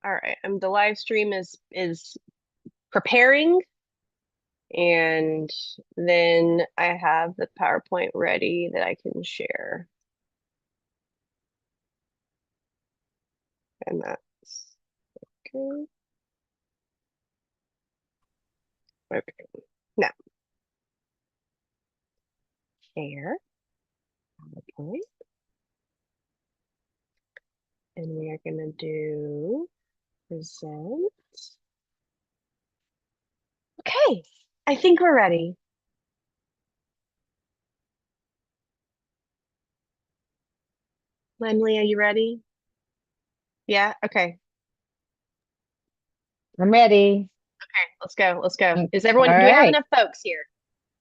All right. The live stream is preparing, and then I have the PowerPoint ready that I can share. And that's okay. Okay. Now, share PowerPoint. And we are going to do present. Okay, I think we're ready. Lindley, are you ready? Yeah, okay. I'm ready. Okay, let's go. Let's go. All Is everyone, do we have right. enough folks here?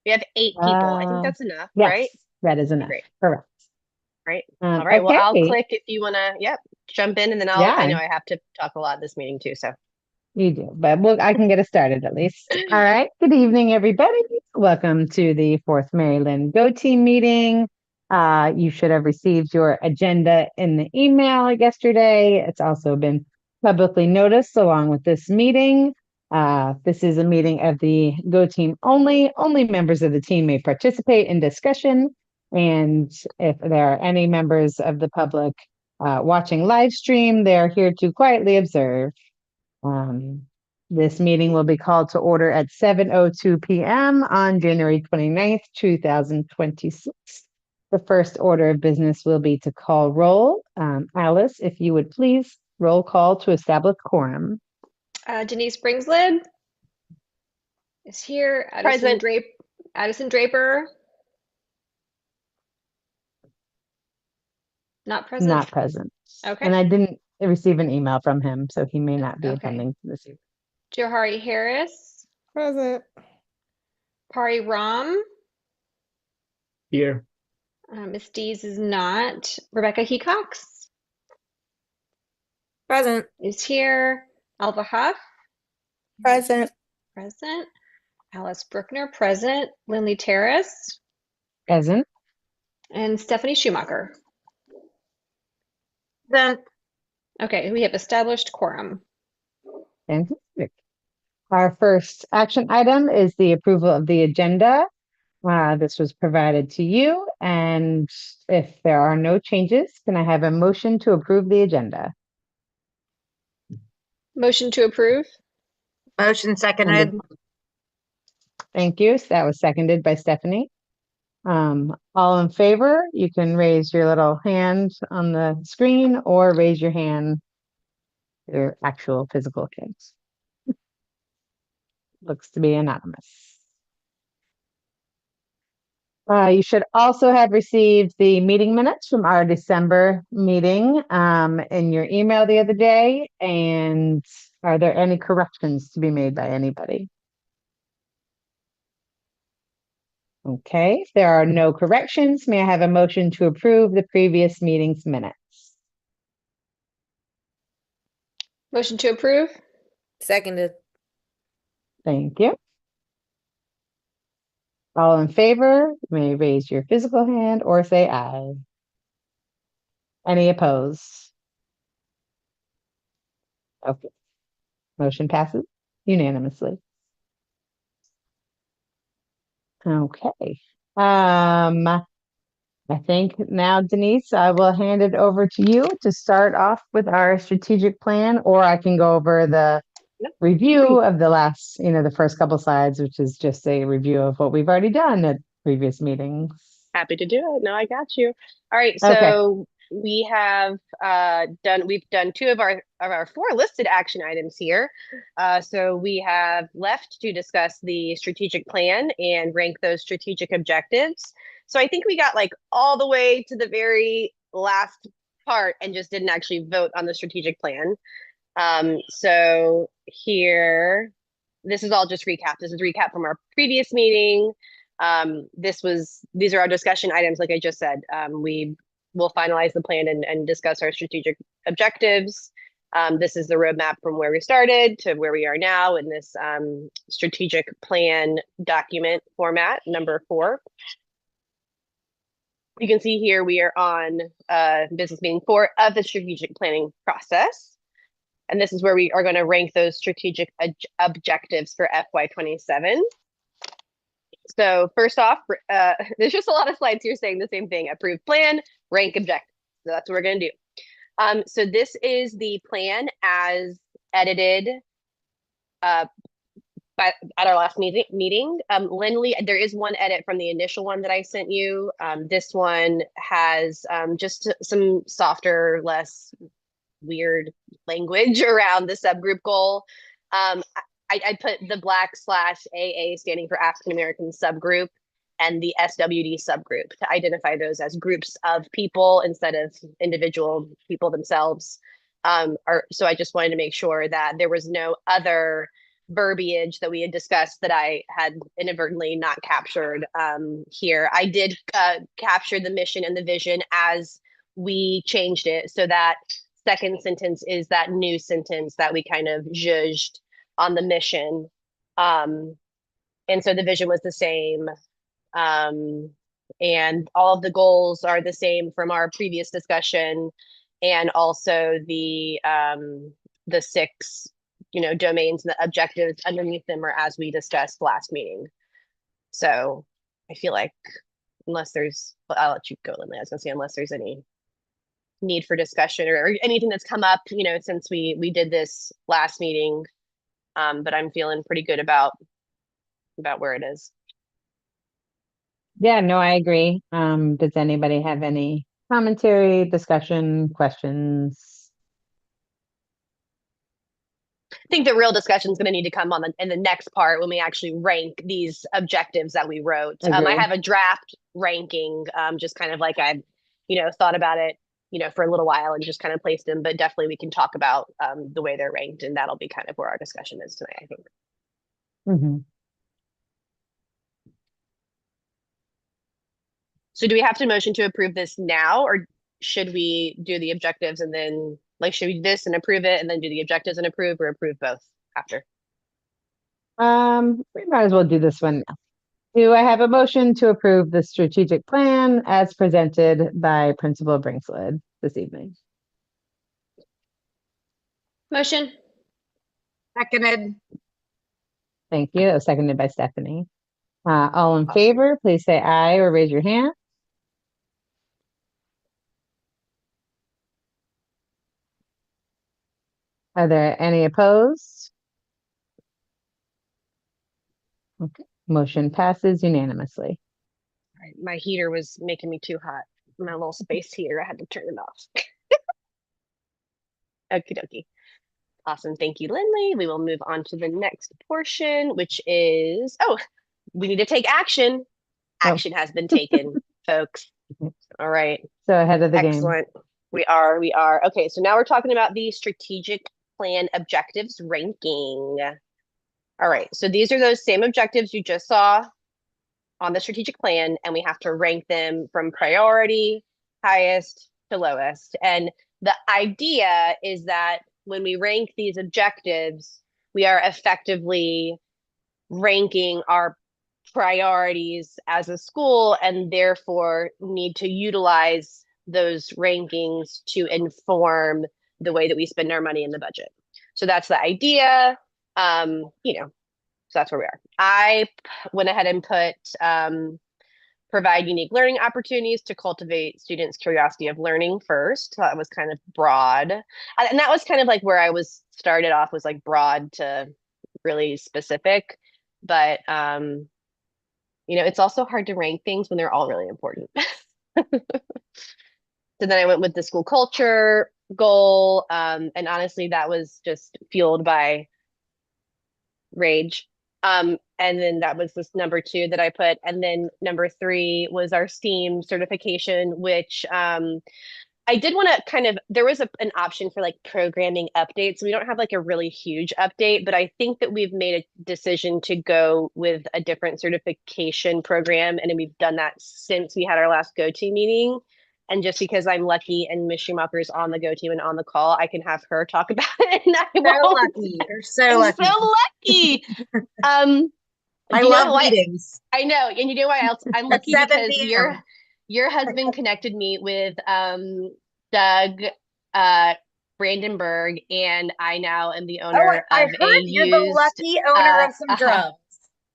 We have 8 people. I think that's enough, right? Yes, that is Okay, enough. great. Correct. Right. All right. Well, I'll Okay. click if you want to, yep, jump in, and then I Yeah, know I have to talk a lot this meeting too. So, you do, but I can get us started at least. All right. Good evening, everybody. Welcome to the fourth Maryland Go Team meeting. You should have received your agenda in the email yesterday. It's also been publicly noticed along with this meeting. This is a meeting of the Go Team only. Only members of the team may participate in discussion. And if there are any members of the public watching live stream, they are here to quietly observe. Um, this meeting will be called to order at 7:02 p.m. on January 29th, 2026. The first order of business will be to call roll. Alice, if you would please roll call to establish quorum. Denise Bringslid is here. present. Addison Draper, not present. Not present. Okay. And I didn't receive an email from him, so he may not be Okay. attending this evening. Johari Harris, Present. Pari Ram, Here. Miss Dees is not. Rebecca Hecox Present. is here. Alva Huff, Present. present. Alice Bruckner, present. Lindley Terrace, Present. and Stephanie Schumacher. Present. Okay, we have established quorum. Fantastic. Our first action item is the approval of the agenda. This was provided to you, and if there are no changes, can I have a motion to approve the agenda? Motion to approve. Motion seconded. Thank you. So that was seconded by Stephanie. All in favor, you can raise your little hand on the screen or raise your hand, your actual physical hands. Looks to be anonymous. You should also have received the meeting minutes from our December meeting in your email the other day. And are there any corrections to be made by anybody? Okay, if there are no corrections, may I have a motion to approve the previous meeting's minutes? Motion to approve. Seconded. Thank you. All in favor, you may raise your physical hand or say aye. Any opposed? Okay. Motion passes unanimously. Okay. I think now, Denise, I will hand it over to you to start off with our strategic plan, or I can go over the review of the last, the first couple slides, which is just a review of what we've already done at previous meetings. Happy to do it. No, I got you. All right. Okay. So we have we've done two of our four listed action items here. So we have left to discuss the strategic plan and rank those strategic objectives. So I think we got like all the way to the very last part and just didn't actually vote on the strategic plan. So here, this is all just recap. This is recap from our previous meeting. These are our discussion items, like I just said. We will finalize the plan and discuss our strategic objectives. This is the roadmap from where we started to where we are now in this strategic plan document format, number 4. You can see here we are on business meeting 4 of the strategic planning process. And this is where we are going to rank those strategic objectives for FY27. So first off, there's just a lot of slides here saying the same thing: approved plan, rank objectives. So that's what we're going to do. So this is the plan as edited at our last meeting. Lindley, there is one edit from the initial one that I sent you. This one has just some softer, less weird language around the subgroup goal. I put the /AA standing for African American subgroup and the SWD subgroup to identify those as groups of people instead of individual people themselves. So I just wanted to make sure that there was no other verbiage that we had discussed that I had inadvertently not captured here. I did capture the mission and the vision as we changed it, so that second sentence is that new sentence that we kind of zhuzhed on the mission. And so the vision was the same. And all of the goals are the same from our previous discussion. And also the 6, domains and the objectives underneath them are as we discussed last meeting. So I feel like I'll let you go, Lindley. I was gonna say, unless there's any need for discussion or anything that's come up, since we did this last meeting. But I'm feeling pretty good about where it is. Yeah, no, I agree. Does anybody have any commentary, discussion, questions? I think the real discussion is going to need to come in the next part when we actually rank these objectives that we wrote. I have a draft ranking, just kind of like I've, thought about it, for a little while and just kind of placed them, but definitely we can talk about the way they're ranked, and that'll be kind of where our discussion is tonight, I think. Mm-hmm. So do we have to motion to approve this now, or should we do the objectives and then, should we do this and approve it and then do the objectives and approve, or approve both after? We might as well do this one now. Do I have a motion to approve the strategic plan as presented by Principal Brinkslid this evening? Motion. Seconded. Thank you. That was seconded by Stephanie. All in favor, please say aye or raise your hand. Are there any opposed? Okay, motion passes unanimously. All right, my heater was making me too hot. My little space heater, I had to turn it off. Okie dokie. Awesome. Thank you, Lindley. We will move on to the next portion, which is, we need to take action. Action has been taken, folks. All right. So ahead of the game. Excellent. We are. Okay, so now we're talking about the strategic plan objectives ranking. All right, so these are those same objectives you just saw on the strategic plan, and we have to rank them from priority, highest to lowest. And the idea is that when we rank these objectives, we are effectively ranking our priorities as a school, and therefore need to utilize those rankings to inform the way that we spend our money in the budget. So that's the idea. So that's where we are. I went ahead and put provide unique learning opportunities to cultivate students' curiosity of learning first. So that was kind of broad. And that was kind of like where I was started off, was like broad to really specific. But it's also hard to rank things when they're all really important. So then I went with the school culture goal. And honestly, that was just fueled by rage. And then that was this number 2 that I put. And then number 3 was our STEAM certification, which I did want to there was an option for like programming updates. We don't have like a really huge update, but I think that we've made a decision to go with a different certification program. And we've done that since we had our last GoTo meeting. And just because I'm lucky and Ms. Schumacher's on the GoTo and on the call, I can have her talk about it. And Lucky. You're so lucky. So lucky. I love meetings. I know. And you know why else? I'm lucky At 7 because p.m. your husband connected me with Doug Brandenburg, and I now am the Oh, owner I of heard a you're the used. lucky owner of some Uh-huh. drums. I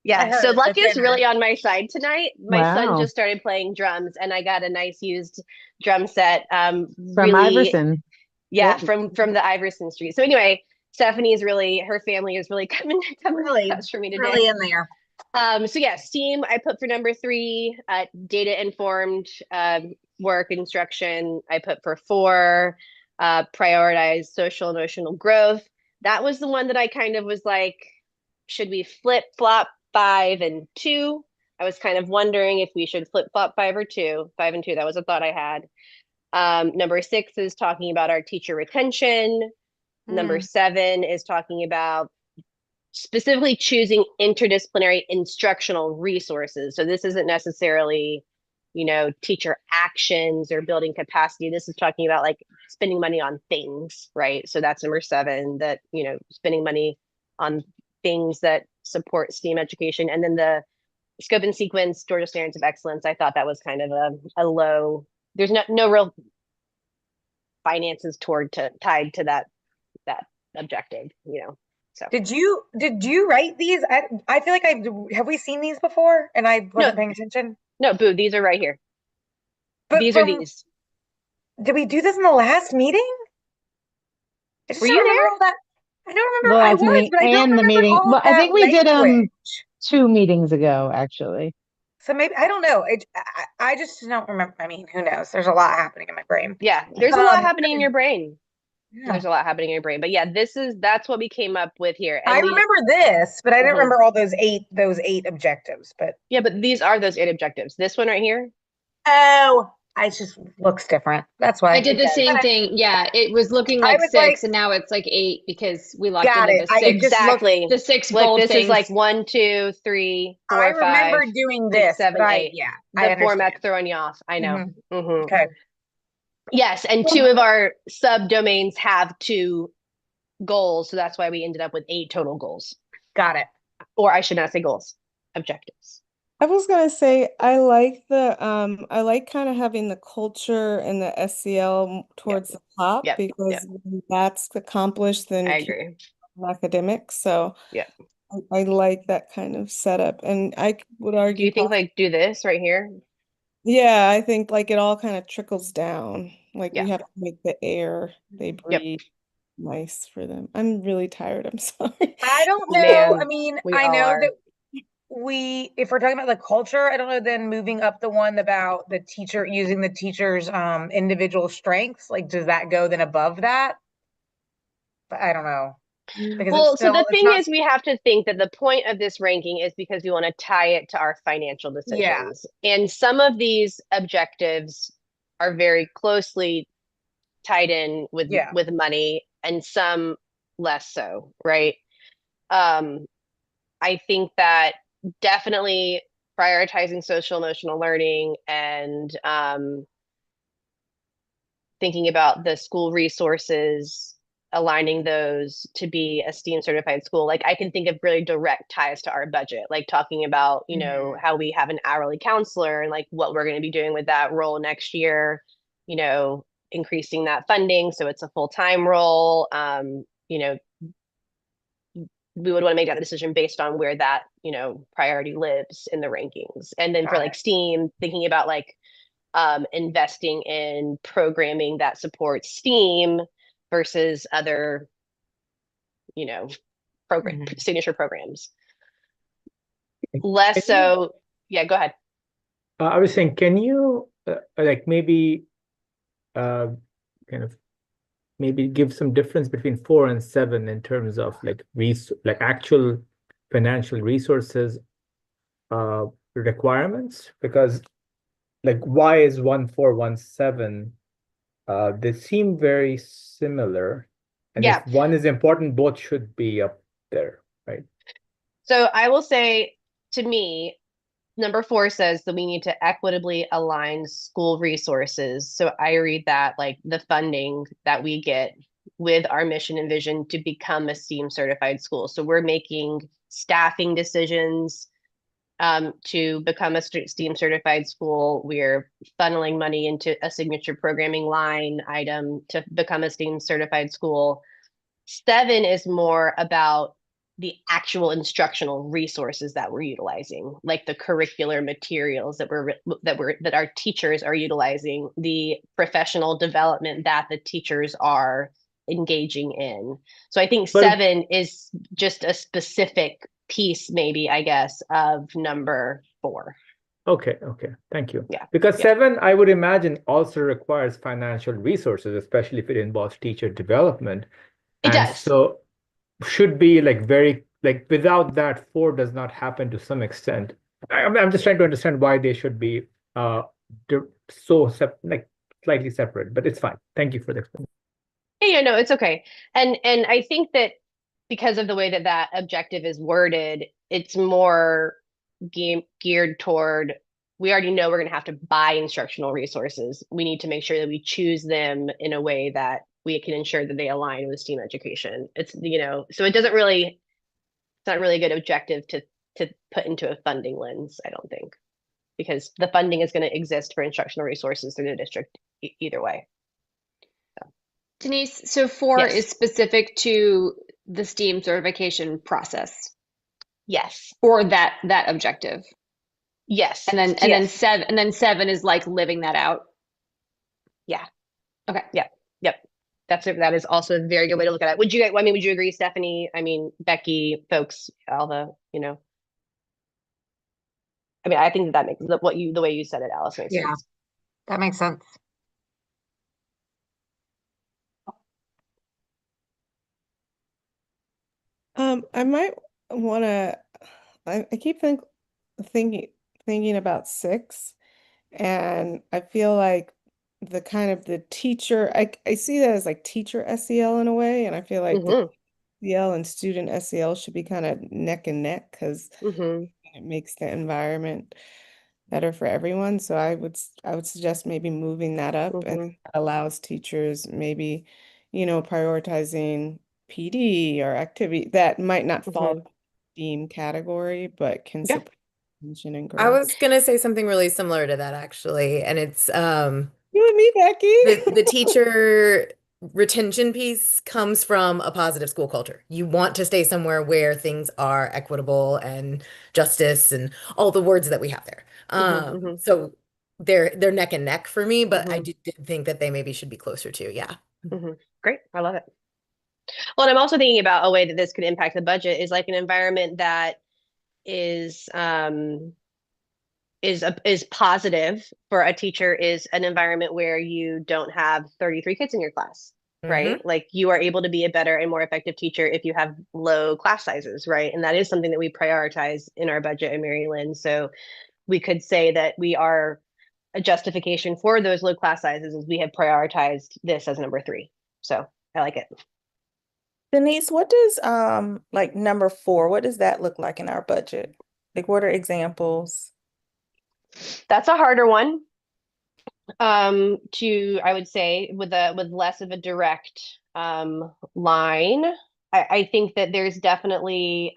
Yeah, so heard luck the is dinner. really on my side tonight. My son Wow. just started playing drums, and I got a nice used drum set. From Really, Iverson. yeah, Yep. from the Iverson Street. So anyway, Stephanie's really, her family is really coming to Really, touch for me today. really in there. So yeah, STEAM I put for number 3. Data informed work instruction I put for 4. Prioritize social emotional growth. That was the one that I kind of was like, should we flip flop 5 and 2? I was kind of wondering if we should flip flop 5 or 2. 5 and 2. That was a thought I had. Number 6 is talking about our teacher retention. Number 7 is talking about specifically choosing interdisciplinary instructional resources. So this isn't necessarily, teacher actions or building capacity. This is talking about like spending money on things, right? So that's number 7, that, spending money on things that support STEAM education. And then the scope and sequence, Georgia Standards of Excellence, I thought that was kind of a low, there's no real finances tied to that objective, So Did you write these? I feel like have we seen these before and I wasn't no, paying attention. no, boo, these are right here. But These are these. did we do this in the last meeting? I just Were don't you remember there? all that. I don't The remember. I last was, meeting but I don't and the remember meeting. all Well, of I that think we did language. 2 meetings ago, actually. So maybe I don't know. I just don't remember. I mean, who knows? There's a lot happening in my brain. Yeah, there's a lot Um, happening in your brain. yeah. There's a lot happening in your brain. But yeah, that's what we came up with here. I And remember this, but I don't Mhm. remember all those eight objectives. But Yeah, but these are those 8 objectives. This one right here. oh, it just looks different. That's why I did the does. same thing. Yeah, it was looking I like was like, 6 and now it's like 8 because we locked got into it. It just looked. the 6 Look, bold this is like things. 1, 2, 3, I 4, remember 5, doing 6, this, 7, but 8. I The format's understand. throwing you off. I know. Okay. Yes, and 2 of our subdomains have 2 goals, so that's why we ended up with 8 total goals. Got it. Or I should not say goals, objectives. I was gonna say I like kind of having the culture and the SEL towards the top Yep. because when that's accomplished, then I you can agree. academics. So Yeah. I like that kind of setup. And I would Do argue, you think like do this right here? yeah, I think like it all kind of trickles down. Like Yeah. we have to make the air they breathe nice for them. I'm really tired. I'm sorry. I don't know. Man, I mean, we I all know are. that if we're talking about the culture, I don't know, then moving up the one about the teacher using the teacher's individual strengths, like does that go then above that? But I don't know. Because Well, so the it's thing not, is, we have to think that the point of this ranking is because we want to tie it to our financial yeah. decisions. And some of these objectives are very closely tied in with money and some less so, right? I think that definitely prioritizing social emotional learning and thinking about the school resources, aligning those to be a STEAM certified school. Like I can think of really direct ties to our budget, like talking about, how we have an hourly counselor and like what we're going to be doing with that role next year, increasing that funding so it's a full-time role. We would want to make that decision based on where that, priority lives in the rankings. And then for like STEAM, thinking about like investing in programming that supports STEAM versus other, signature programs. Less so. Yeah, go ahead. I was saying, can you like maybe kind of maybe give some difference between 4 and 7 in terms of like actual financial resources requirements? Because like why is 1, 4, 1, 7? They seem very similar. And if one is important, both should be up there, right? So I will say, to me, number 4 says that we need to equitably align school resources. So I read that like the funding that we get with our mission and vision to become a STEAM certified school. So we're making staffing decisions To become a STEAM certified school, we're funneling money into a signature programming line item to become a STEAM certified school. 7 is more about the actual instructional resources that we're utilizing, like the curricular materials that our teachers are utilizing, the professional development that the teachers are engaging in. So I think Well, 7 is just a specific piece, maybe, I guess, of number 4. okay, thank you. Yeah, Because yeah. 7, I would imagine, also requires financial resources, especially if it involves teacher development. It And does. so should be like very, like without that, 4 does not happen to some extent. I'm just trying to understand why they should be like slightly separate, but it's fine. Thank you for the explanation. Yeah, no, it's okay. And I think that because of the way that that objective is worded, it's more geared toward, we already know we're going to have to buy instructional resources. We need to make sure that we choose them in a way that we can ensure that they align with STEAM education. It's, so it's not really a good objective to put into a funding lens, I don't think, because the funding is going to exist for instructional resources through the district either way. Denise, so 4 Yes. is specific to the STEAM certification process Yes. or that objective. Yes. And then Yes. 7 is like living that out. Yeah. Okay. Yep. That is also a very good way to look at it. Would you agree, Stephanie? I mean, Becky, folks, all the, I think that makes the way you said it, Alice, makes Yeah. sense. That makes sense. I might want to. I keep thinking about 6, and I feel like the kind of the teacher. I see that as like teacher SEL in a way, and I feel like the SEL and student SEL should be kind of neck and neck because it makes the environment better for everyone. So I would suggest maybe moving that up, and that allows teachers maybe, prioritizing PD or activity that might not fall in the STEAM category, but can Yeah. support attention and I growth. was gonna say something really similar to that actually, and it's You and me, Becky. the teacher retention piece comes from a positive school culture. You want to stay somewhere where things are equitable and justice and all the words that we have there. So they're neck and neck for me, but I did think that they maybe should be closer to, yeah. Great. I love it. Well, and I'm also thinking about a way that this could impact the budget is like an environment that is positive for a teacher is an environment where you don't have 33 kids in your class, right? Like you are able to be a better and more effective teacher if you have low class sizes, right? And that is something that we prioritize in our budget at Mary Lynn. So we could say that we are a justification for those low class sizes is we have prioritized this as number 3. So I like it. Denise, what does like number 4, what does that look like in our budget? Like what are examples? That's a harder one. I would say with less of a direct line. I think that there's definitely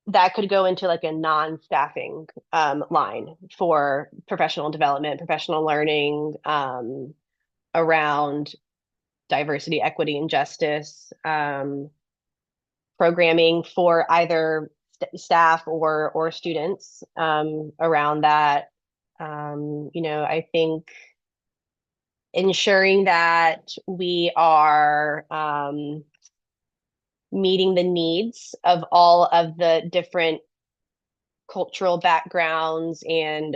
that could go into like a non-staffing line for professional development, professional learning around diversity, equity, and justice, programming for either staff or students around that. I think ensuring that we are meeting the needs of all of the different cultural backgrounds and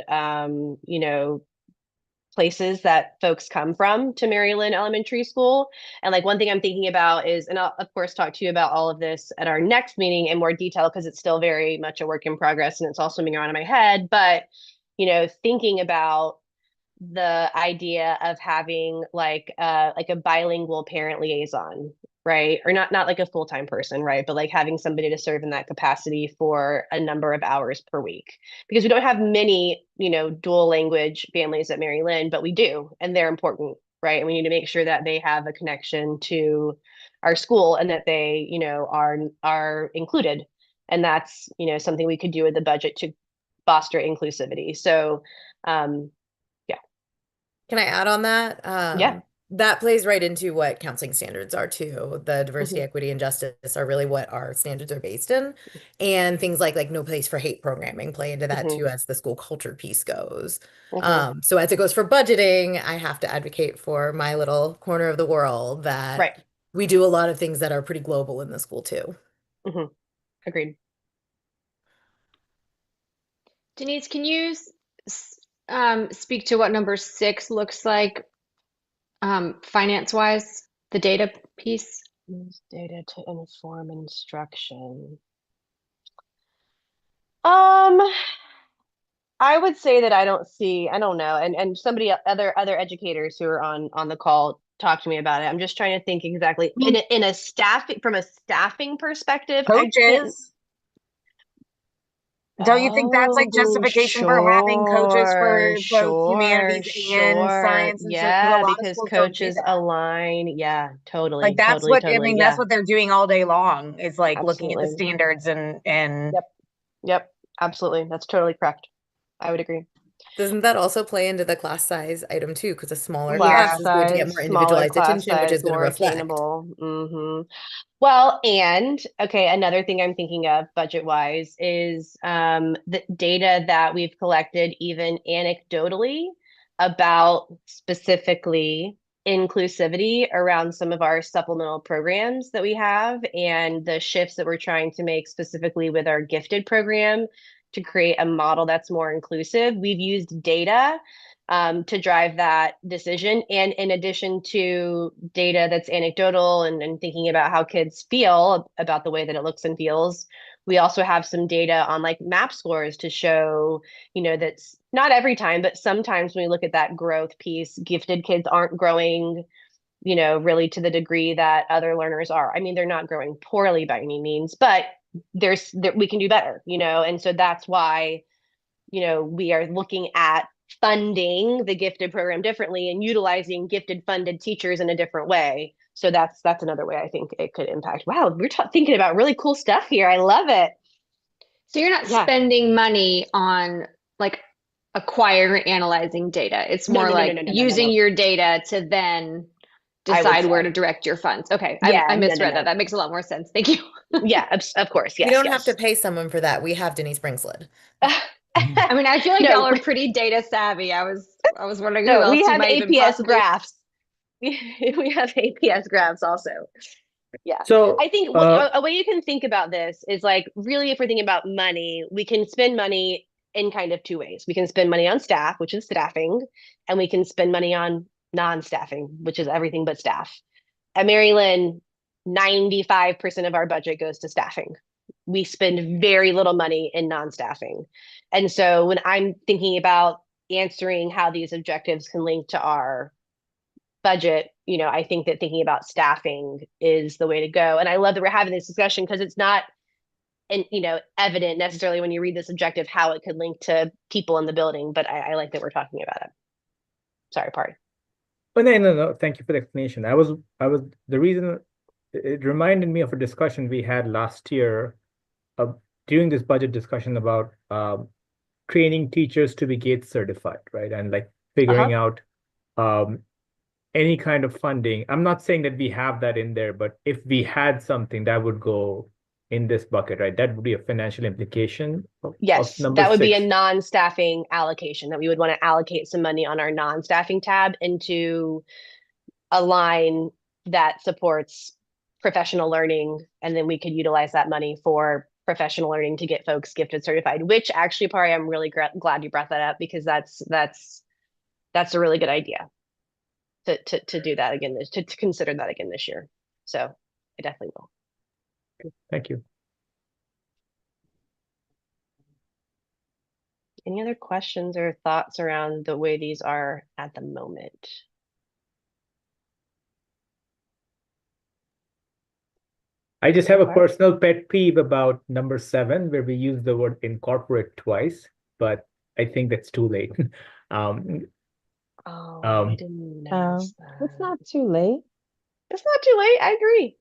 places that folks come from to Mary Lynn Elementary School. And like one thing I'm thinking about is, and I'll of course talk to you about all of this at our next meeting in more detail because it's still very much a work in progress and it's all swimming around in my head. But thinking about the idea of having like a bilingual parent liaison, right? Or not like a full-time person, right? But like having somebody to serve in that capacity for a number of hours per week. Because we don't have many, dual language families at Mary Lynn, but we do, and they're important, right? And we need to make sure that they have a connection to our school and that they, are included And that's, something we could do with the budget to foster inclusivity. So, Can I add on that? Yeah. That plays right into what counseling standards are too. The diversity, Mhm. equity, and justice are really what our standards are based in. And things like no place for hate programming play into that Mhm. too as the school culture piece goes. Mhm. So as it goes for budgeting, I have to advocate for my little corner of the world that Right. we do a lot of things that are pretty global in the school too. Mhm. Agreed. Denise, can you speak to what number 6 looks like finance-wise, the data piece? Use data to inform instruction. I would say that I don't know, and somebody other educators who are on the call talk to me about it. I'm just trying to think exactly in a staffing perspective. I can't. Coaches. Don't you think that's like justification for having coaches for both humanities and science and shit? Because a Yeah, lot of because schools don't do coaches that. align. Yeah, totally, Like that's totally, what I totally. mean, that's Yeah, what they're doing all day long is like looking at the absolutely. standards and Yep, absolutely. That's totally correct. I would agree. Doesn't that also play into the class size item too? Because a smaller Yeah. class is going to get more Smaller individualized class attention, which size, is going to more reflect. attainable. Well, and okay, another thing I'm thinking of budget wise is the data that we've collected, even anecdotally, about specifically inclusivity around some of our supplemental programs that we have and the shifts that we're trying to make specifically with our gifted program to create a model that's more inclusive. We've used data to drive that decision. And in addition to data that's anecdotal and thinking about how kids feel about the way that it looks and feels, we also have some data on like MAP scores to show, that's not every time, but sometimes when we look at that growth piece, gifted kids aren't growing, really to the degree that other learners are. I mean, they're not growing poorly by any means, but we can do better, and so that's why we are looking at funding the gifted program differently and utilizing gifted funded teachers in a different way. So that's another way I think it could impact. Wow, we're thinking about really cool stuff here. I love it. So you're not Yeah. spending money on like acquiring, analyzing data. It's No, more no, no, like no, no, no, no, using no. your data to then I would decide where say. to direct your funds. Okay, Yeah, I no, no, misread no. that. That makes a lot more sense. Thank you. Yeah, of course. We Yes, don't have to yes. pay someone for that. We have Denise Bringslid. I mean, I feel like No. y'all are pretty data savvy. I was wondering who No, else we you have might even APS possibly. graphs. We have APS graphs also. Yeah. So, I think a way you can think about this is like really if we're thinking about money, we can spend money in kind of two ways. We can spend money on staff, which is staffing, and we can spend money on non-staffing, which is everything but staff. At Maryland, 95% of our budget goes to staffing. We spend very little money in non-staffing. And so when I'm thinking about answering how these objectives can link to our budget, I think that thinking about staffing is the way to go. And I love that we're having this discussion because it's not evident necessarily when you read this objective how it could link to people in the building, but I like that we're talking about it. Sorry, Pari. oh, no. Thank you for the explanation. The reason it reminded me of a discussion we had last year during this budget discussion about training teachers to be GATE certified, right? And like figuring out any kind of funding. I'm not saying that we have that in there, but if we had something that would go in this bucket, right? That would be a financial implication of Yes, number that would be a 6. non-staffing allocation that we would want to allocate some money on our non-staffing tab into a line that supports professional learning. And then we could utilize that money for professional learning to get folks gifted certified, which actually, Pari, I'm really glad you brought that up because that's a really good idea to do that again, to consider that again this year. So I definitely will. Thank you. Any other questions or thoughts around the way these are at the moment? I just have a personal pet peeve about number 7, where we use the word incorporate twice, but I think that's too late. I didn't notice that. It's not too late. It's not too late. I agree.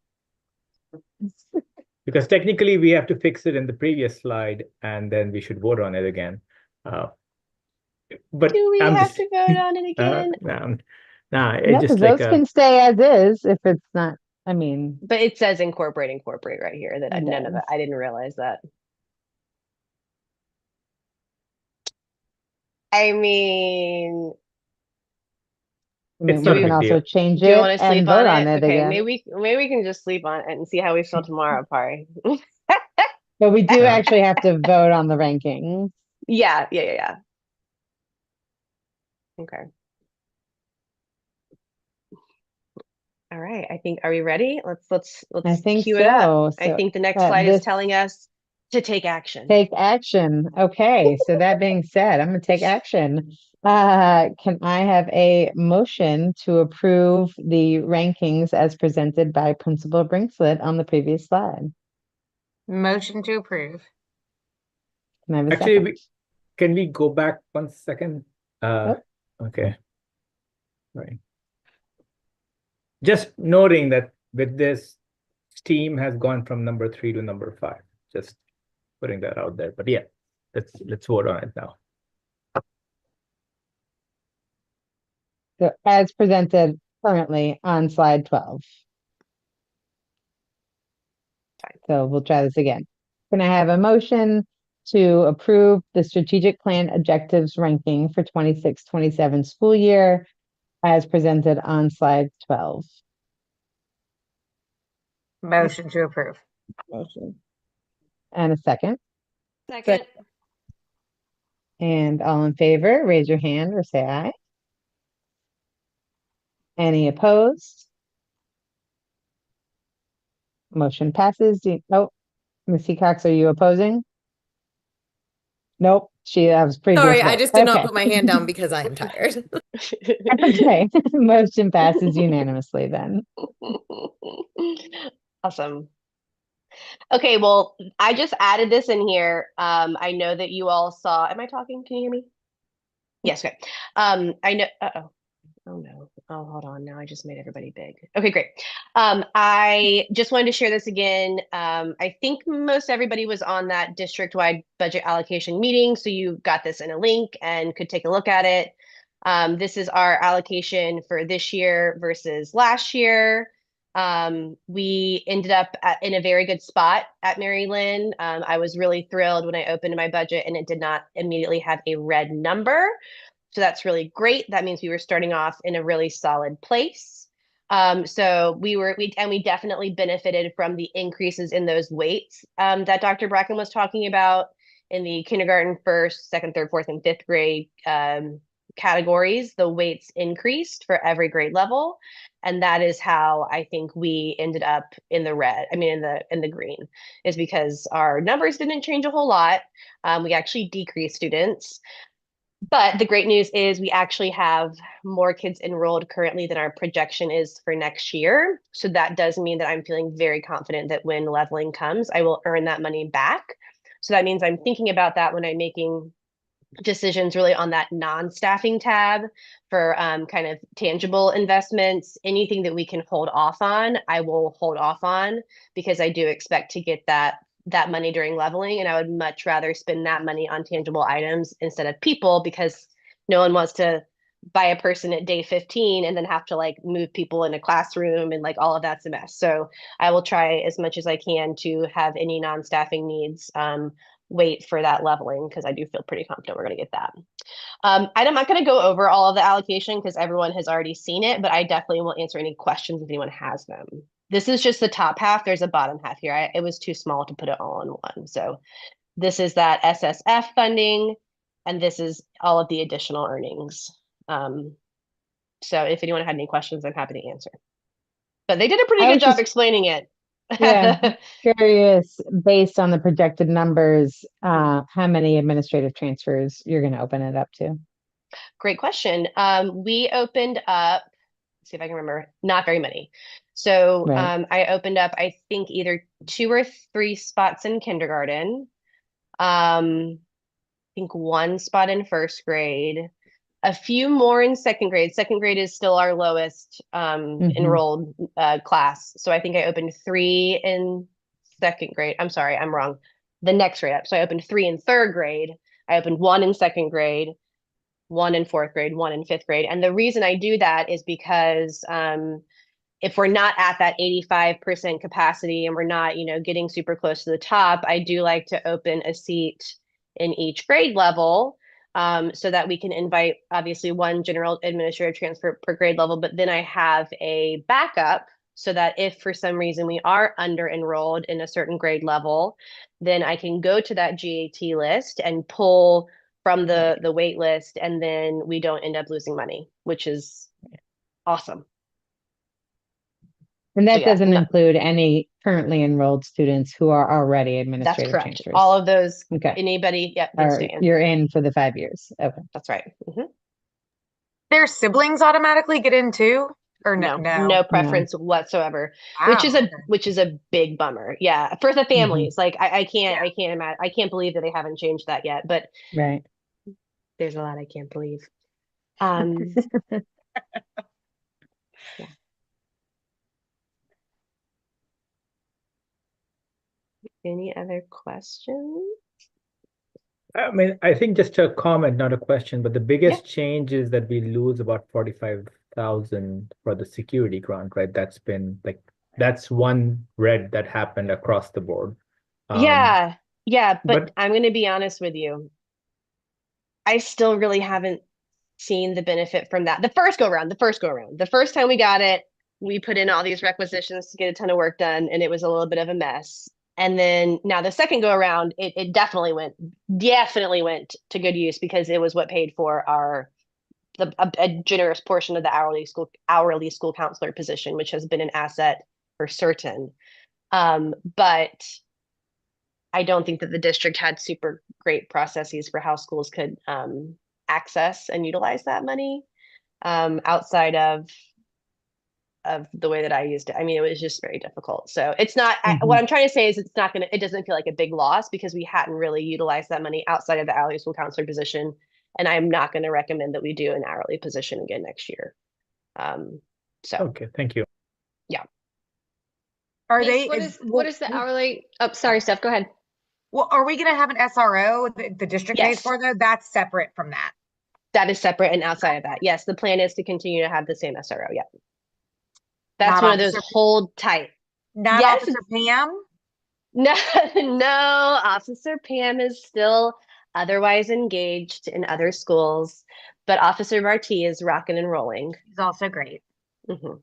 because technically we have to fix it in the previous slide and then we should vote on it again. But Do we I'm have just, to vote on it again? no, No, it's just 'cause like those can stay as is if it's not, I mean, But it says incorporate right here that It none of it, does. I didn't realize that. I mean, we not a can big also deal. change do you it want to sleep and vote on on it? it Okay, again. maybe we can just sleep on it and see how we feel tomorrow, Pari. But we do Uh, actually have to vote on the rankings. Yeah. Okay. All right. I think, are we ready? Let's I think cue it up. so. I So think the next slide is this telling us to take action. take action. Okay, so that being said, I'm gonna take action. Can I have a motion to approve the rankings as presented by Principal Brinkslett on the previous slide? Motion to approve. Can I have a Actually, second? can we go back 1 second? Okay. Right. Just noting that with this, STEAM has gone from number 3 to number 5. Just putting that out there. But yeah, let's vote on it now. So as presented currently on slide 12. So we'll try this again. Can I have a motion to approve the strategic plan objectives ranking for 26-27 school year as presented on slide 12? Motion to approve. Motion. And a second. Second. And all in favor, raise your hand or say aye. Any opposed? Motion passes. Oh, Ms. Cox, are you opposing? Nope, that was previous Sorry, I vote. just did not Okay. put my hand down because I am tired. Okay, motion passes unanimously then. Awesome. Okay, well, I just added this in here. I know that you all saw, am I talking? Can you hear me? Yes, okay. I know, oh no. Oh, hold on. Now I just made everybody big. Okay, great. I just wanted to share this again. I think most everybody was on that district-wide budget allocation meeting, so you got this in a link and could take a look at it. This is our allocation for this year versus last year. We ended up in a very good spot at Mary Lynn. I was really thrilled when I opened my budget and it did not immediately have a red number. So that's really great. That means we were starting off in a really solid place. So we definitely benefited from the increases in those weights that Dr. Bracken was talking about in the kindergarten, first, second, third, fourth, and fifth grade categories. The weights increased for every grade level, and that is how I think we ended up in the red. I mean, in the green, is because our numbers didn't change a whole lot. We actually decreased students. But the great news is we actually have more kids enrolled currently than our projection is for next year. So that does mean that I'm feeling very confident that when leveling comes, I will earn that money back. So that means I'm thinking about that when I'm making decisions really on that non-staffing tab for kind of tangible investments. Anything that we can hold off on, I will hold off on, because I do expect to get that money during leveling, and I would much rather spend that money on tangible items instead of people, because no one wants to buy a person at day 15 and then have to like move people in a classroom, and like all of that's a mess. So I will try as much as I can to have any non-staffing needs wait for that leveling, because I do feel pretty confident we're going to get that. I'm not going to go over all of the allocation because everyone has already seen it, but I definitely will answer any questions if anyone has them. This is just the top half. There's a bottom half here. It was too small to put it all in one. So this is that SSF funding, and this is all of the additional earnings. So if anyone had any questions, I'm happy to answer. But they did a pretty I good was job just- explaining it. Yeah, curious, based on the projected numbers, how many administrative transfers you're going to open it up to? Great question. We opened up, let's see if I can remember, not very many. So Right. I opened up, I think, either 2 or 3 spots in kindergarten. I think 1 spot in first grade, a few more in second grade. Second grade is still our lowest enrolled class. So I think I opened 3 in second grade. I'm sorry, I'm wrong. The next grade up. So I opened 3 in third grade. I opened 1 in second grade, 1 in fourth grade, 1 in fifth grade. And the reason I do that is because if we're not at that 85% capacity and we're not, getting super close to the top, I do like to open a seat in each grade level, so that we can invite obviously 1 general administrative transfer per grade level, but then I have a backup so that if for some reason we are under enrolled in a certain grade level, then I can go to that GAT list and pull from the wait list, and then we don't end up losing money, which is awesome. And that yeah, doesn't no. include any currently enrolled students who are already That's administrative correct. transfers. All of those, Okay. anybody, yep, can Or stay in. you're in for the 5 years. Okay. That's right. Mhm. Their siblings automatically get in too? Or No, no? no preference whatsoever, Wow, okay. which is a big bummer. Yeah, for the families, like I can't, Yeah. I can't imagine, I can't believe that they haven't changed that yet. But Right. there's a lot I can't believe. Yeah. Any other questions? I mean, I think just a comment, not a question, but the biggest change is that we lose about 45,000 for the security grant, right? That's been like, that's one red that happened across the board. Yeah, but but- I'm going to be honest with you. I still really haven't seen the benefit from that. The first go around, the first time we got it, we put in all these requisitions to get a ton of work done, and it was a little bit of a mess. And then now the second go around, it definitely went to good use, because it was what paid for a generous portion of the hourly school counselor position, which has been an asset for certain. But I don't think that the district had super great processes for how schools could access and utilize that money, outside of the way that I used it. I mean, it was just very difficult. So it's not, what I'm trying to say is it doesn't feel like a big loss, because we hadn't really utilized that money outside of the hourly school counselor position. And I'm not going to recommend that we do an hourly position again next year. Okay, thank you. Yeah. Are Thanks. What is the hourly? Oh, sorry, Steph, go ahead. Well, are we gonna have an SRO the district pays Yes. for though? That's separate from that. That is separate and outside of that. Yes, the plan is to continue to have the same SRO. Yeah. That's Not one of those Officer- hold tight. Not Yes. Officer Pam? No, no, Officer Pam is still otherwise engaged in other schools, but Officer Marti is rocking and rolling. He's also great. Mhm.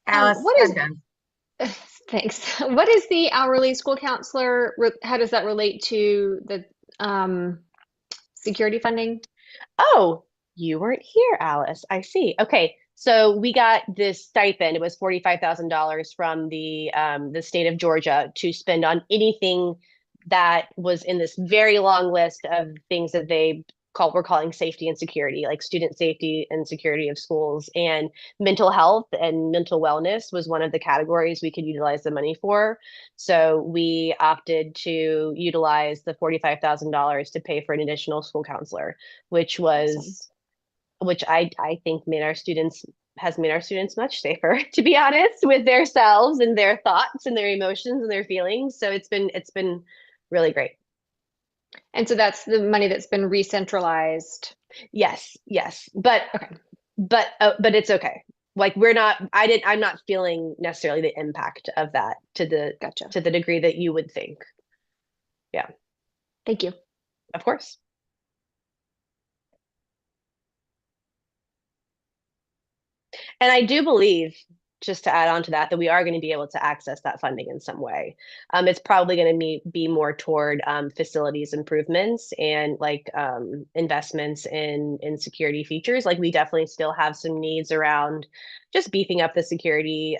Alice, what is- I'm done. Thanks. What is the hourly school counselor? How does that relate to the security funding? Oh, you weren't here, Alice. I see. Okay, so we got this stipend. It was $45,000 from the state of Georgia to spend on anything that was in this very long list of things that we're calling safety and security, like student safety and security of schools, and mental health and mental wellness was one of the categories we could utilize the money for. So we opted to utilize the $45,000 to pay for an additional school counselor, which I think has made our students much safer, to be honest, with their selves and their thoughts and their emotions and their feelings. So it's been really great. And so that's the money that's been re-centralized. Yes, but it's okay. Like I'm not feeling necessarily the impact of that to the degree that you would think. Yeah. Thank you. Of course. And I do believe, just to add on to that we are going to be able to access that funding in some way. It's probably going to be more toward facilities improvements and like investments in security features. Like we definitely still have some needs around just beefing up the security.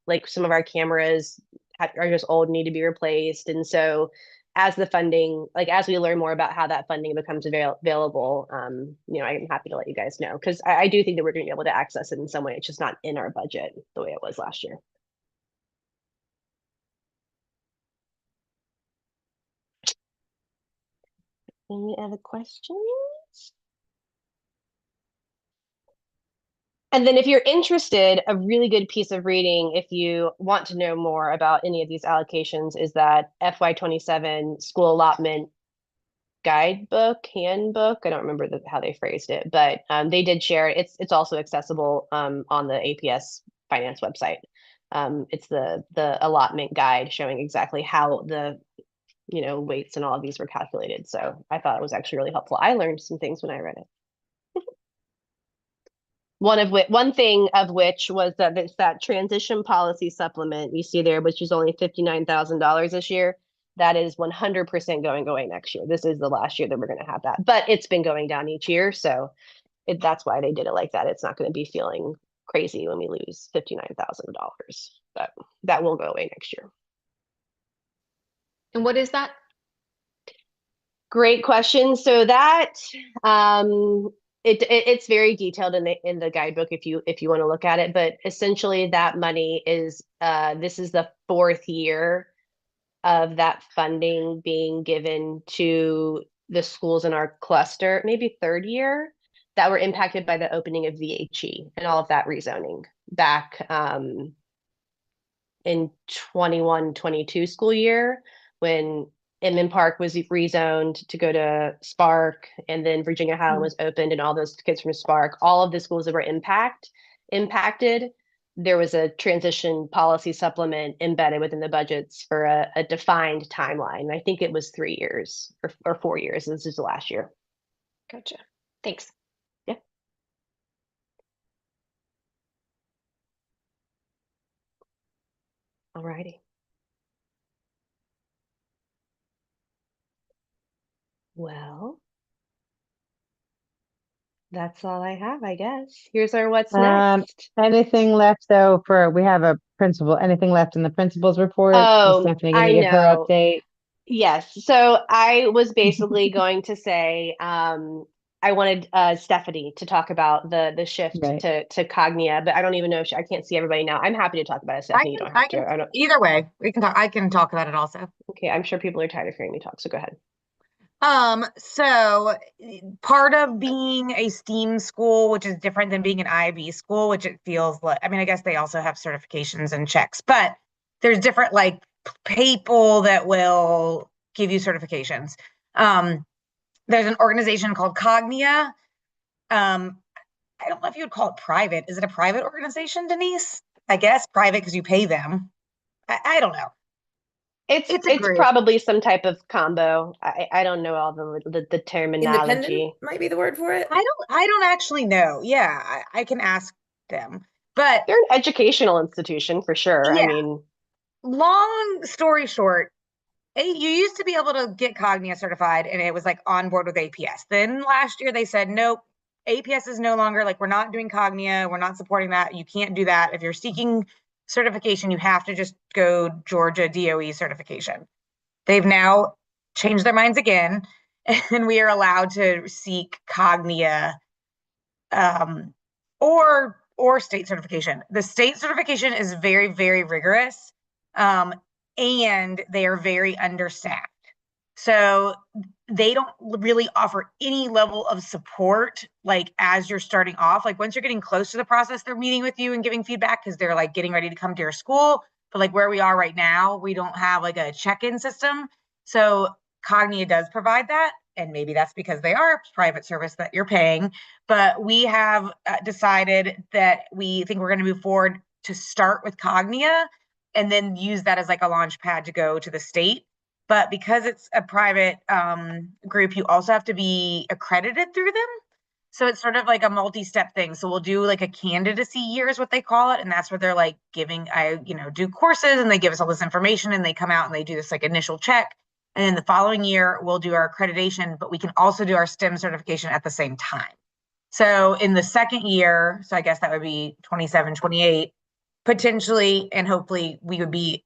Like some of our cameras are just old, need to be replaced. And so as we learn more about how that funding becomes available, I'm happy to let you guys know, because I do think that we're going to be able to access it in some way. It's just not in our budget the way it was last year. Any other questions? And then if you're interested, a really good piece of reading, if you want to know more about any of these allocations, is that FY27 school allotment guidebook, handbook. I don't remember how they phrased it, but they did share it. It's also accessible on the APS finance website. It's the allotment guide showing exactly how the weights and all of these were calculated. So I thought it was actually really helpful. I learned some things when I read it. One thing of which was that it's that transition policy supplement you see there, which is only $59,000 this year. That is 100% going away next year. This is the last year that we're going to have that, but it's been going down each year. So that's why they did it like that. It's not going to be feeling crazy when we lose $59,000, but that will go away next year. And what is that? Great question. So that it's very detailed in the guidebook if you want to look at it. But essentially, that money is this is the 4th year of that funding being given to the schools in our cluster, maybe 3rd year, that were impacted by the opening of VHE and all of that rezoning back in 21-22 school year when Inman Park was rezoned to go to Spark, and then Virginia Highland was opened, and all those kids from Spark, all of the schools that were impacted, there was a transition policy supplement embedded within the budgets for a defined timeline. I think it was 3 years or 4 years. This is the last year. Gotcha. Thanks. Yeah. All righty. Well, that's all I have, I guess. Here's our what's next. Anything left though we have a principal, anything left in the principal's report? Oh, Is Stephanie I gonna give her know. update? Yes. So I was basically going to say, I wanted Stephanie to talk about the shift Right. to Cognia, but I don't even know if I can't see everybody now. I'm happy to talk about it, Stephanie. You don't have to. I don't. Either way, we can talk. I can talk about it also. Okay, I'm sure people are tired of hearing me talk, so go ahead. So part of being a STEAM school, which is different than being an IB school, which it feels like, I mean, I guess they also have certifications and checks, but there's different like people that will give you certifications. There's an organization called Cognia. I don't know if you would call it private. Is it a private organization, Denise? I guess private because you pay them. I don't know. It's probably some type of combo. I don't know all the terminology. Independent might be the word for it. I don't actually know. Yeah, I can ask them. But they're an educational institution for sure. Yeah. I mean, long story short, you used to be able to get Cognia certified and it was like on board with APS. Then last year they said, nope, APS is no longer, like, we're not doing Cognia. We're not supporting that. You can't do that. If you're seeking certification, you have to just go Georgia DOE certification. They've now changed their minds again, and we are allowed to seek Cognia or state certification. The state certification is very, very rigorous, and they are very understaffed. So they don't really offer any level of support, like as you're starting off. Like once you're getting close to the process, they're meeting with you and giving feedback because they're like getting ready to come to your school. But like where we are right now, we don't have like a check-in system. So Cognia does provide that. And maybe that's because they are a private service that you're paying. But we have decided that we think we're going to move forward to start with Cognia and then use that as like a launch pad to go to the state. But because it's a private group, you also have to be accredited through them. So it's sort of like a multi-step thing. So we'll do like a candidacy year is what they call it. And that's where they're like do courses and they give us all this information and they come out and they do this like initial check. And then the following year, we'll do our accreditation, but we can also do our STEM certification at the same time. So in the second year, so I guess that would be 27, 28, potentially, and hopefully we would be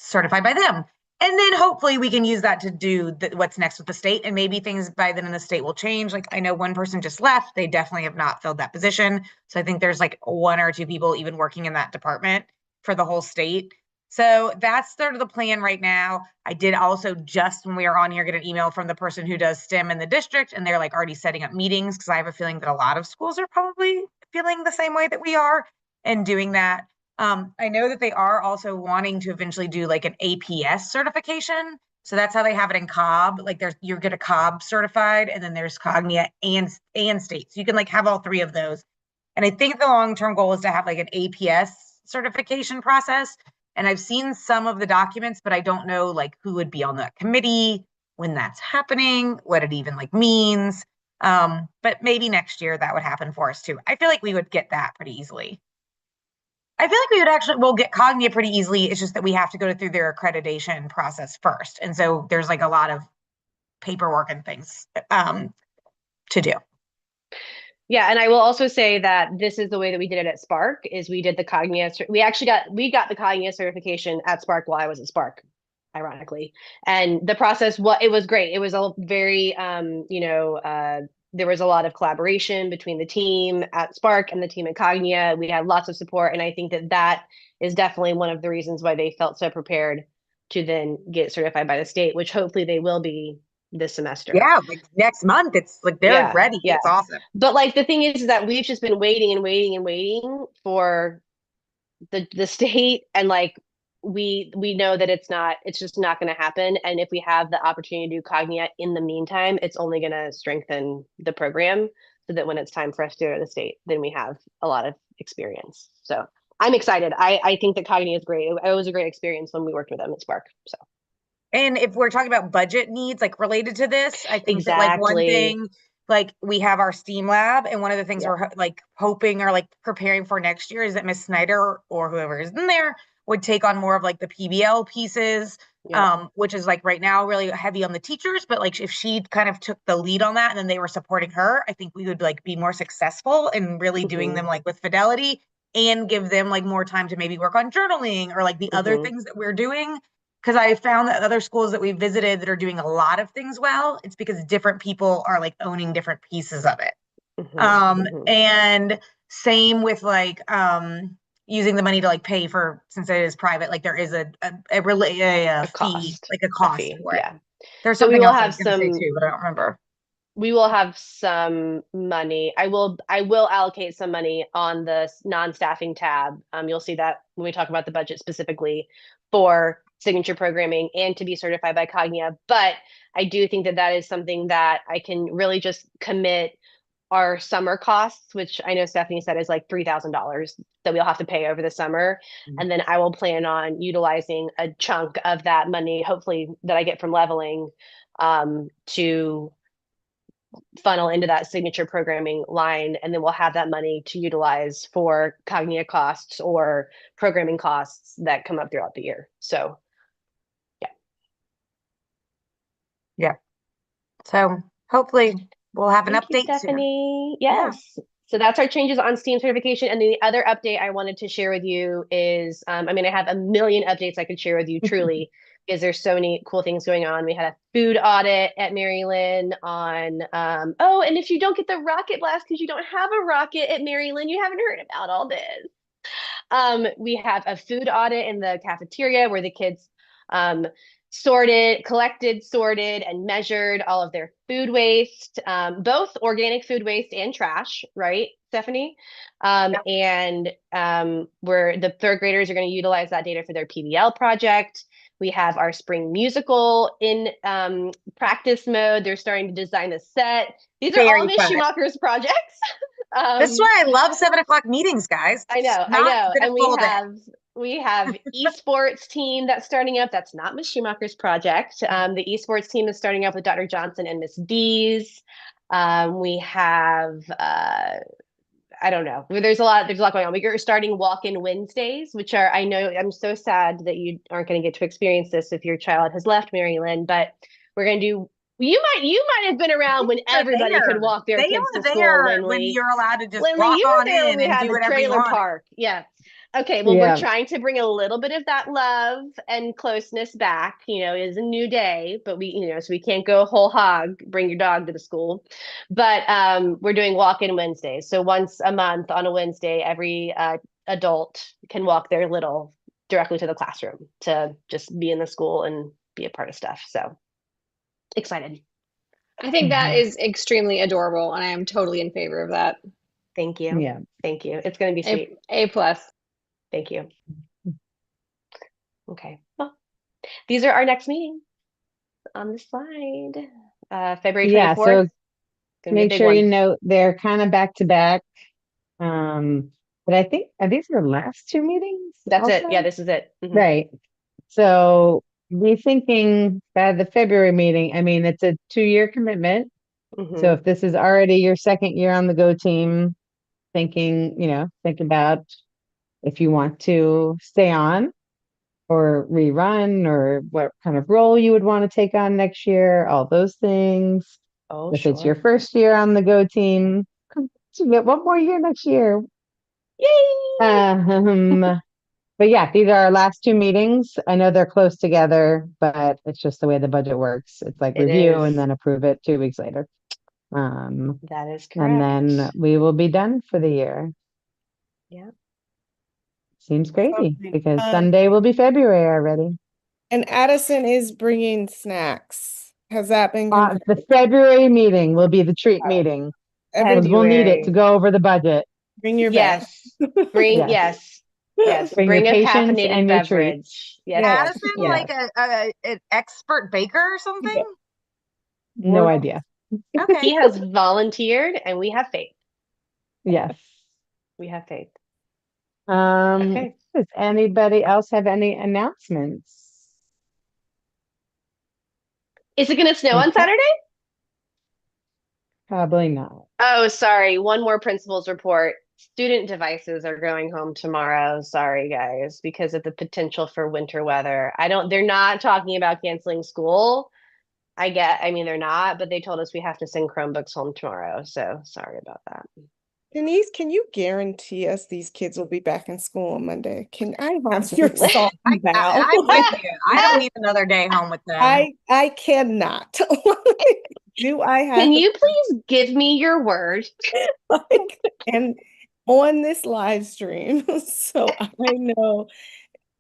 certified by them. And then hopefully we can use that to do what's next with the state. And maybe things by then in the state will change. Like I know one person just left. They definitely have not filled that position. So I think there's like 1 or 2 people even working in that department for the whole state. So that's sort of the plan right now. I did also, just when we are on here, get an email from the person who does STEM in the district, and they're like already setting up meetings, because I have a feeling that a lot of schools are probably feeling the same way that we are and doing that. I know that they are also wanting to eventually do like an APS certification. So that's how they have it in Cobb. Like you get a Cobb certified, and then there's Cognia and state. So you can like have all three of those. And I think the long-term goal is to have like an APS certification process. And I've seen some of the documents, but I don't know like who would be on that committee, when that's happening, what it even like means. But maybe next year that would happen for us too. I feel like we would get that pretty easily. I feel like we'll get Cognia pretty easily. It's just that we have to go through their accreditation process first. And so there's like a lot of paperwork and things to do. Yeah, and I will also say that this is the way that we did it at Spark. Is we did the Cognia. We got the Cognia certification at Spark while I was at Spark, ironically. And the process, it was great. It was all very, there was a lot of collaboration between the team at Spark and the team at Cognia. We had lots of support, and I think that is definitely one of the reasons why they felt so prepared to then get certified by the state, which hopefully they will be this semester. Yeah, like next month, it's like they're ready. Yeah. It's awesome. But like the thing is that we've just been waiting and waiting and waiting for the state, and like we know that it's just not going to happen. And if we have the opportunity to do Cognia in the meantime, it's only going to strengthen the program, so that when it's time for us to go to the state, then we have a lot of experience. So I'm excited. I think that Cognia is great. It was a great experience when we worked with them at Spark. So. And if we're talking about budget needs, like related to this, I think that like one thing, like we have our STEAM lab, and one of the things we're like hoping or like preparing for next year is that Miss Snyder or whoever is in there would take on more of like the PBL pieces, which is like right now really heavy on the teachers. But like if she kind of took the lead on that and then they were supporting her, I think we would like be more successful in really doing them like with fidelity, and give them like more time to maybe work on journaling or like the other things that we're doing. Because I found that other schools that we visited that are doing a lot of things well, it's because different people are like owning different pieces of it. And same with like using the money to like pay for, since it is private, like there is a fee, like a cost for it. Yeah. There's something else I was gonna say too, but I don't remember. We will have some money. I will allocate some money on the non-staffing tab. You'll see that when we talk about the budget specifically for signature programming and to be certified by Cognia. But I do think that is something that I can really just commit our summer costs, which I know Stephanie said is like $3,000 that we'll have to pay over the summer. And then I will plan on utilizing a chunk of that money, hopefully that I get from leveling, to funnel into that signature programming line. And then we'll have that money to utilize for Cognia costs or programming costs that come up throughout the year. So yeah. So hopefully we'll have an update Stephanie. Soon. Yes. Yeah. So that's our changes on STEAM certification. And then the other update I wanted to share with you is, I have a million updates I could share with you truly, because there's so many cool things going on. We had a food audit at Maryland on, and if you don't get the rocket blast because you don't have a rocket at Maryland, you haven't heard about all this. We have a food audit in the cafeteria where the kids collected, sorted, and measured all of their food waste, both organic food waste and trash, right, Stephanie? And where the third graders are going to utilize that data for their PBL project. We have our spring musical in practice mode. They're starting to design the set. These are all Miss Schumacher's projects. This is why I love 7 o'clock meetings, guys. I know. And we have esports team that's starting up. That's not Miss Schumacher's project. The esports team is starting up with Dr. Johnson and Miss Dees. We have I don't know. There's a lot going on. We're starting walk-in Wednesdays, which are, I know, I'm so sad that you aren't going to get to experience this if your child has left Maryland, but we're going to do. You might have been around when everybody could walk their kids to school. When you're allowed to just walk on in and do whatever you want. Park. Yeah. Okay, well, we're trying to bring a little bit of that love and closeness back. It's a new day, but so we can't go whole hog, bring your dog to the school. But we're doing walk-in Wednesdays. So once a month on a Wednesday, every adult can walk their little directly to the classroom to just be in the school and be a part of stuff. So excited. I think that Mhm. is extremely adorable, and I am totally in favor of that. Thank you. Yeah. Thank you. It's going to be sweet. A plus. Thank you. Okay. Well, these are our next meetings on the slide. February 24th. Yeah, so Gonna be a make big sure you one. note they're kind of back to back. But I think, are these your last two meetings That's it. also? Yeah, this is it. Mhm. Right. So be thinking by the February meeting, I mean, it's a 2-year commitment. So Mhm. if this is already your second year on the Go team, think about if you want to stay on or rerun or what kind of role you would want to take on next year, all those things. Oh, If it's your sure. first year on the Go team, you get one more year next year. Yay! But yeah, these are our last two meetings. I know they're close together, but it's just the way the budget works. It's like It review and is. then approve it 2 weeks later. Um, That is and then correct. we will be done for the year. Yeah. Seems crazy Okay. because Sunday will be February already. And Addison is bringing snacks. Has that been confirmed? The February meeting will be the treat Oh. meeting Every- because we'll need it to February. go over the budget. Bring your bag. Yes. Bring Yes. yes. Bring your Bring a patience caffeinated and your treats. beverage. Yes. Yeah. Addison, Yeah. like an expert baker or something? No idea. Okay. He has volunteered and we have faith. Yes. We have faith. Does anybody else have any announcements? Is it going to snow on Okay. Saturday? Probably not. Oh, sorry. One more principal's report. Student devices are going home tomorrow. Sorry, guys, because of the potential for winter weather. They're not talking about canceling school. I mean, they're not, but they told us we have to send Chromebooks home tomorrow. So sorry about that. Denise, can you guarantee us these kids will be back in school on Monday? Can I have your song now? I'm with you. I don't need another day home with them. I cannot. Do I have Can you please give me your word? and on this live stream, so I know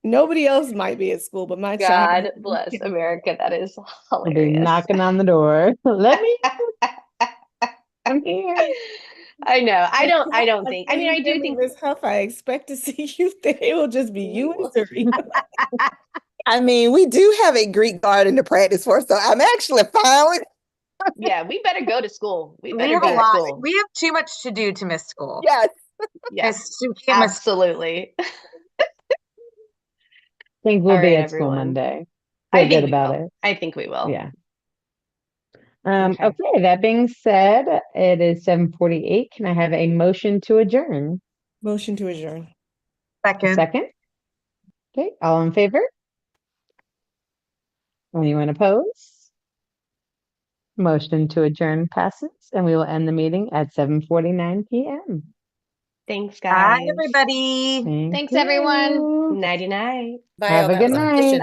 nobody else might be at school, but my child. God bless America. That is I'll be hilarious. knocking on the door. Let me. I'm here. I know. I don't think. I mean, I do Give me think Miss Huff, I expect to see you there. It will just be you and Serena. I mean, we do have a Greek garden to practice for, so I'm actually fine with. yeah, we better go to school. We We better have go a to lot. school. We have too much to do to miss school. Yes. Yes, We can't miss- absolutely. Think we'll All be right, at school everyone. Monday. I Feel think good we about will. it. I think we will. Yeah. Okay. Okay, that being said, it is 7:48. Can I have a motion to adjourn? Motion to adjourn. A Second. second? Okay, all in favor? Anyone opposed? Motion to adjourn passes, and we will end the meeting at 7:49 p.m. Thanks, Bye, guys. everybody. Thank Thanks, everyone. you. Nighty night. Bye, Have y'all. a That good was night. efficient.